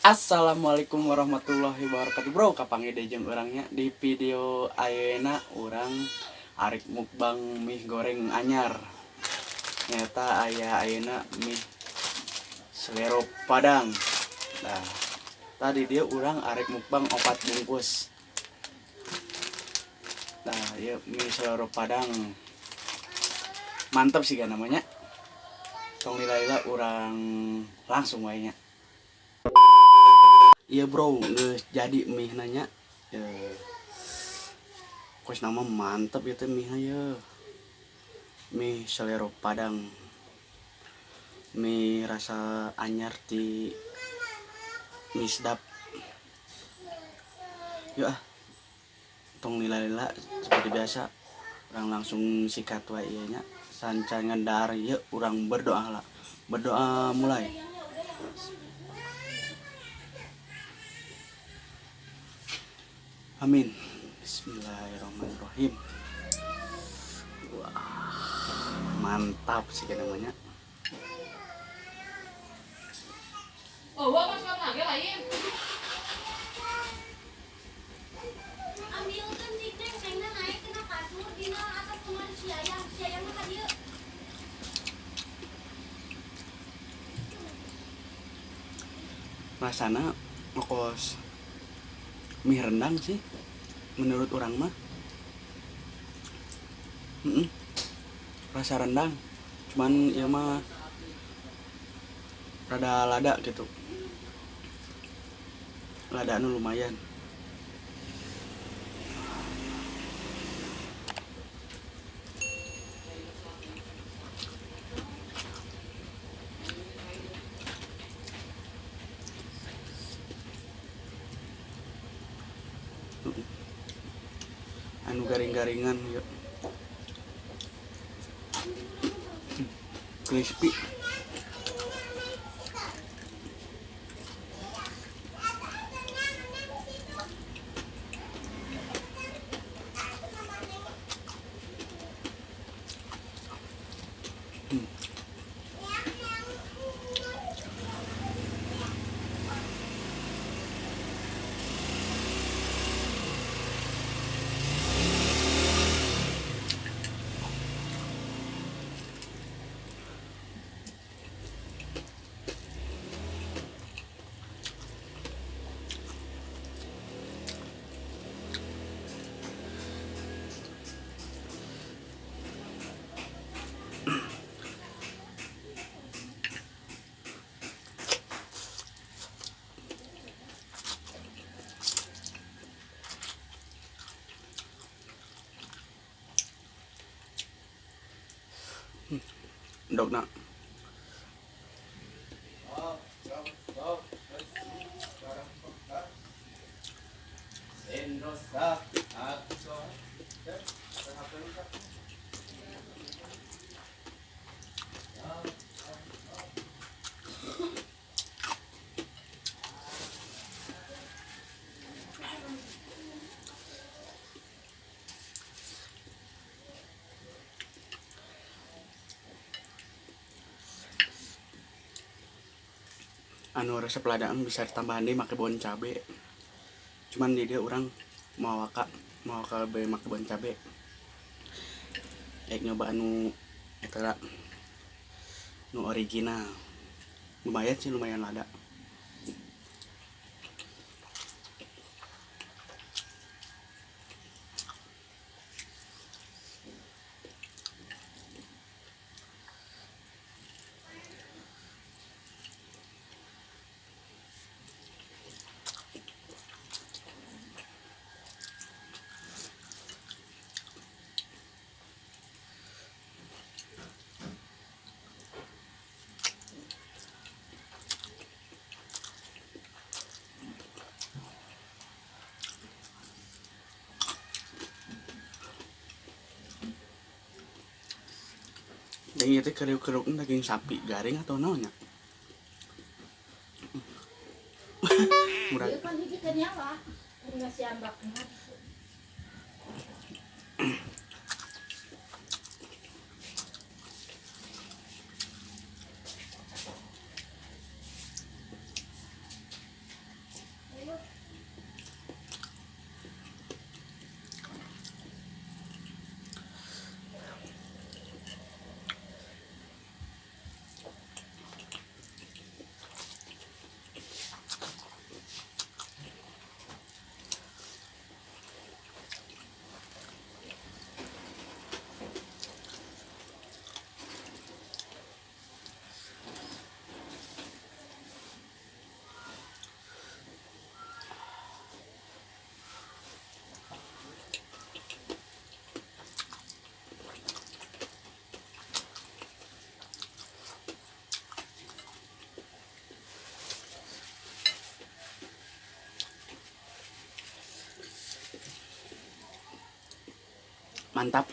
Assalamualaikum warahmatullahi wabarakatuh, bro. Kapang ide jeung orangnya di video ayeuna orang arek mukbang mie goreng anyar. Nyata aya ayeuna mie selero Padang. Nah, tadi dia orang arek mukbang 4 bungkus. Nah, ya mie selero Padang. Mantap sih kan namanya. Tong lila orang langsung wayanya. Iya bro, jadi mie nanya kos nama mantep itu mie ya. Mie selero Padang, mie rasa anyar di mie sedap. Yuk tong lila-lila seperti biasa orang langsung sikat wae ieu nya sancan ngendar ieu urang berdoa lah. Berdoa mulai. Amin. Bismillahirrahmanirrahim. Wah, mantap sih kan namanya. Oh, wah pas lagi lain. Ambilkan si Neng, Nengna naik kena kasur, dina atas kemana si Ayang mah dia. Rasana ngekos mie rendang sih menurut orang mah. Rasa rendang, cuman ya mah rada lada gitu. Lada anu lumayan. Anu garing-garingan yuk. Crispy. Ndok nak. Anu resep ladang bisa tambahan deh make bon cabe. Cuman di dia orang mau be make bon cabe. Nyoba anu eta nu original. Lumayan sih, lumayan lada. Dan itu keruk-keruk daging sapi garing atau naonnya? Murah. Dia kan hiji teh nyawa, enggak siambak. Mantap.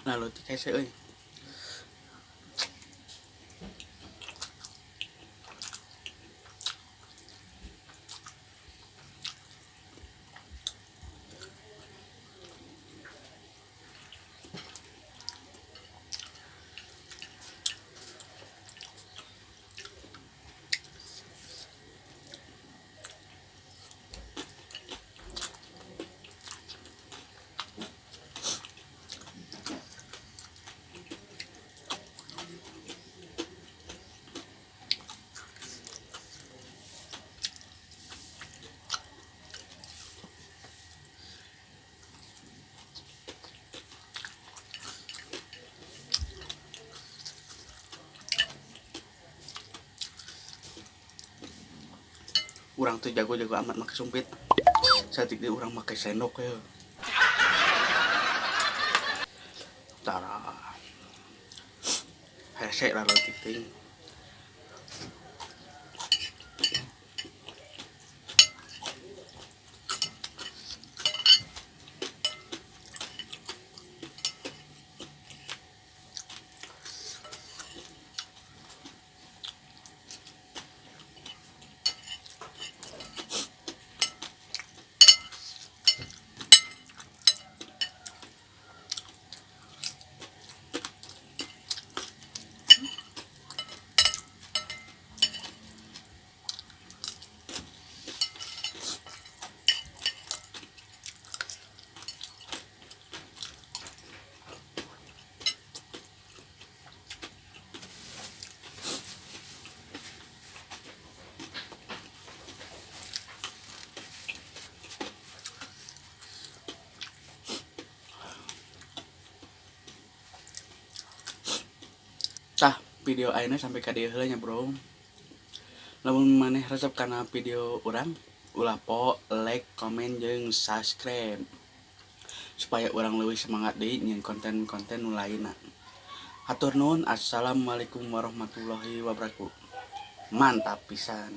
Lalu tikai euy. Urang tuh jago-jago amat make sumpit. Satik di urang make sendok ya. Tara. Hese lah roti ting. Tah, video ayeuna sampai ka dieu heula nya, Bro. Lamun maneh resep kana video urang, ulah po, like, komen jeung subscribe. Supaya urang leuwih semangat deui nyieun konten-konten nu lainna. Hatur nuhun. Assalamualaikum warahmatullahi wabarakatuh. Mantap pisan.